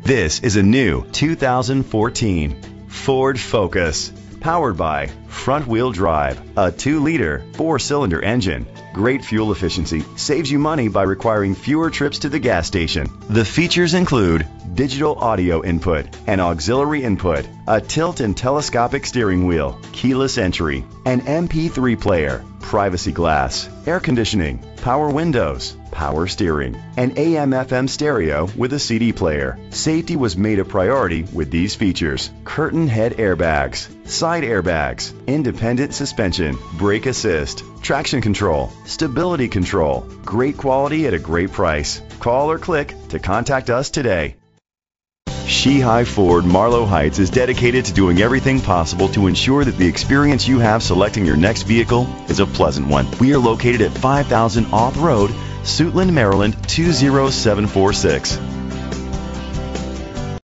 This is a new 2014 Ford Focus, powered by front-wheel drive, a 2-liter, 4-cylinder engine. Great fuel efficiency saves you money by requiring fewer trips to the gas station. The features include digital audio input and auxiliary input, a tilt and telescopic steering wheel, keyless entry, an MP3 player, privacy glass, air conditioning, power windows, power steering, and AM/FM stereo with a CD player. Safety was made a priority with these features: curtain head airbags, side airbags, independent suspension, brake assist, traction control, stability control. Great quality at a great price. Call or click to contact us today. Shihai Ford Marlow Heights is dedicated to doing everything possible to ensure that the experience you have selecting your next vehicle is a pleasant one. We are located at 5000 Auth Road, Suitland, Maryland 20746.